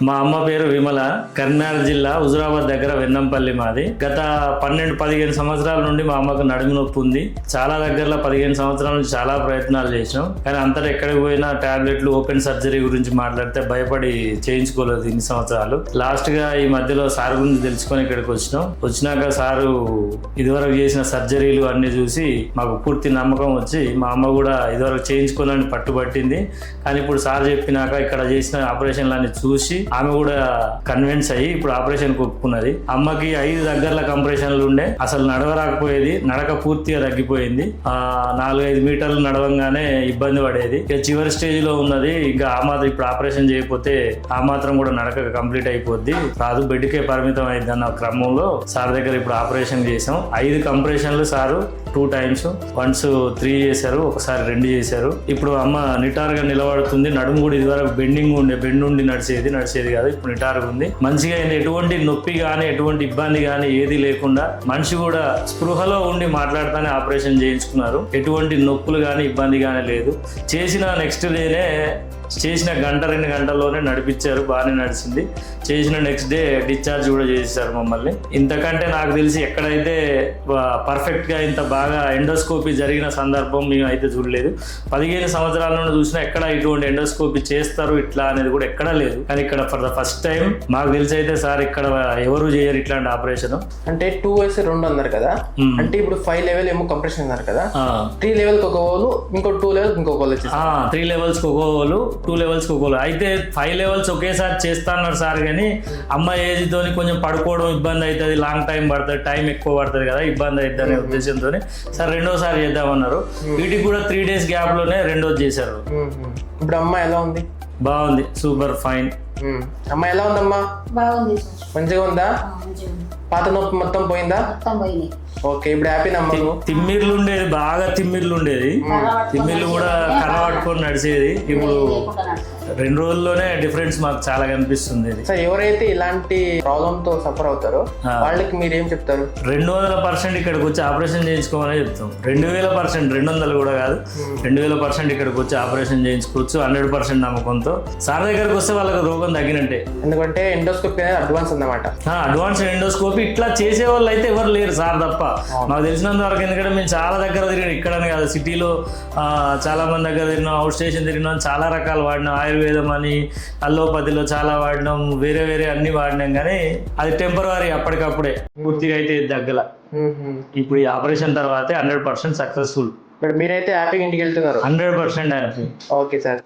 మా అమ్మ పేరు విమల, కరీంనగర్ జిల్లా హుజురాబాద్ దగ్గర వెన్నంపల్లి మాది. గత 12-15 సంవత్సరాల నుండి మా అమ్మకు నడుము నొప్పి ఉంది. చాలా దగ్గరలో 15 సంవత్సరాల నుంచి చాలా ప్రయత్నాలు చేసినాం, కానీ అంతటా ఎక్కడికి పోయినా టాబ్లెట్లు, ఓపెన్ సర్జరీ గురించి మాట్లాడితే భయపడి చేయించుకోలేదు ఇన్ని సంవత్సరాలు. లాస్ట్ గా ఈ మధ్యలో సార్ గురించి తెలుసుకొని ఇక్కడికి వచ్చినాక సారు ఇదివరకు చేసిన సర్జరీలు అన్ని చూసి మాకు పూర్తి నమ్మకం వచ్చి మా అమ్మ కూడా ఇదివరకు చేయించుకోవాలని పట్టుబట్టింది. కానీ ఇప్పుడు సార్ చెప్పినాక ఇక్కడ చేసిన ఆపరేషన్లన్నీ చూసి ఆమె కూడా కన్విన్స్ అయ్యి ఇప్పుడు ఆపరేషన్ ఒప్పుకున్నది. అమ్మకి 5 దగ్గరల కంప్రెషన్లు ఉండే, అసలు నడవరాకపోయేది, నడక పూర్తిగా తగ్గిపోయింది. 4-5 మీటర్లు నడవంగానే ఇబ్బంది పడేది. ఇక చివరి స్టేజ్ లో ఉన్నది. ఇంకా ఆ మాత్రం ఇప్పుడు ఆపరేషన్ చేయకపోతే ఆ మాత్రం కూడా నడక కంప్లీట్ అయిపోద్ది, రాదు, బెడ్కే పరిమితం అయింది అన్న క్రమంలో సార్ దగ్గర ఇప్పుడు ఆపరేషన్ చేసాం. 5 కంప్రెషన్లు సారు 2 times, వన్స్ 3 చేశారు, ఒకసారి 2 చేశారు. ఇప్పుడు అమ్మ నిటారుగా నిలబడుతుంది. నడుము కూడా ఇదివరకు బెండింగ్ ఉండే, బెండ్ ఉండి నడిచేది కాదు, ఇప్పుడు నిటారుగా ఉంది. మంచిగా అయింది. ఎటువంటి నొప్పి కానీ ఎటువంటి ఇబ్బంది కానీ ఏది లేకుండా మనిషి కూడా స్పృహలో ఉండి మాట్లాడుతానే ఆపరేషన్ చేయించుకున్నారు. ఎటువంటి నొప్పులు కానీ ఇబ్బంది కానీ లేదు. చేసిన నెక్స్ట్ డేనే, చేసిన 1-2 గంటల్లోనే నడిపించారు, బాగానే నడిచింది. చేసిన నెక్స్ట్ డే డిశ్చార్జ్ కూడా చేశారు మమ్మల్ని. ఇంతకంటే నాకు తెలిసి ఎక్కడైతే పర్ఫెక్ట్ గా ఇంత బాగా ఎండోస్కోపీ జరిగిన సందర్భం మేము అయితే చూడలేదు. 15 సంవత్సరాల నుండి చూసినా ఎక్కడ ఇటువంటి ఎండోస్కోపీ చేస్తారు ఇట్లా అనేది కూడా ఎక్కడా లేదు. కానీ ఇక్కడ ఫర్ ద ఫస్ట్ టైం మాకు తెలిసి అయితే సార్ ఇక్కడ ఎవరు చేయరు ఇట్లాంటి ఆపరేషన్. అంటే 2 వయసు 2 అన్నారు కదా, అంటే ఇప్పుడు 5 లెవెల్ ఏమో కంప్రెషన్ అన్నారు కదా, 3 లెవెల్ ఒక హోలు, ఇంకో 2 లెవెల్ ఇంకొక హోల్ వచ్చేసి 3 levels ఒక హోలు, 2 levels ఒక హోలు. అయితే 5 levels ఒకేసారి చేస్తా అన్నారు సార్. కానీ అమ్మ ఏజ్ తోని కొంచెం పడుకోవడం ఇబ్బంది అవుతుంది, లాంగ్ టైం పడుతుంది, టైం ఎక్కువ పడుతుంది కదా, ఇబ్బంది అవుతుంది అనే ఉద్దేశంతో సార్ రెండోసారి చేద్దామన్నారు. వీటికి కూడా 3 days గ్యాప్ లోనే రెండోది చేశారు. ఇప్పుడు అమ్మ ఎలా ఉంది? బాగుంది, సూపర్ ఫైన్. అమ్మ ఎలా ఉందమ్మా? బాగుంది, మంచిగా ఉందా? పాత నొప్పి మొత్తం పోయిందా? ఓకే, ఇప్పుడు హ్యాపీ నమ్మా? తిమ్మిర్లు ఉండేది, బాగా తిమ్మిర్లు ఉండేది, తిమ్మిర్లు కూడా కనబట్టుకొని నడిచేది. ఇప్పుడు 2 రోజుల్లోనే డిఫరెన్స్ మాకు చాలా కనిపిస్తుంది. సార్, ఎవరైతే ఇలాంటి ప్రాబ్లమ్ తో సఫర్ అవుతారో వాళ్ళకి మీరు ఏం చెప్తారు? 200% ఇక్కడికి వచ్చి ఆపరేషన్ చేయించుకోమని చెప్తాం. 2000%, 200 కూడా కాదు, 2000% ఇక్కడికి వచ్చి ఆపరేషన్ చేయించుకోవచ్చు 100% నమ్మకంతో. సార్ దగ్గరకు వస్తే వాళ్ళకి రోగం తగ్గినట్టే. ఎందుకంటే ఎండోస్కోపీ అనేది అడ్వాన్స్ అన్నమాట. అడ్వాన్స్ ఎండోస్కోపీ ఇట్లా చేసే వాళ్ళు అయితే ఎవరు లేరు సార్ తప్ప నాకు తెలిసినంత వరకు. ఎందుకంటే మేము చాలా దగ్గర తిరిగినాం, ఇక్కడనే కాదు సిటీలో చాలా మంది దగ్గర తిరిగినాం, అవుట్ స్టేషన్ తిరిగినాం, చాలా రకాలు వాడినాం. ఆయుర్వేదం అని, అల్లోపతిలో చాలా వాడినాం, వేరే వేరే అన్ని వాడినాం. కానీ అది టెంపరరీ, అప్పటికప్పుడే, పూర్తిగా అయితే దగ్గర. ఇప్పుడు ఈ ఆపరేషన్ తర్వాతే 100% సక్సెస్ఫుల్. మీరైతే హ్యాపీగా ఇంటికి వెళ్తున్నారు? 100% హ్యాపీ. Okay sir.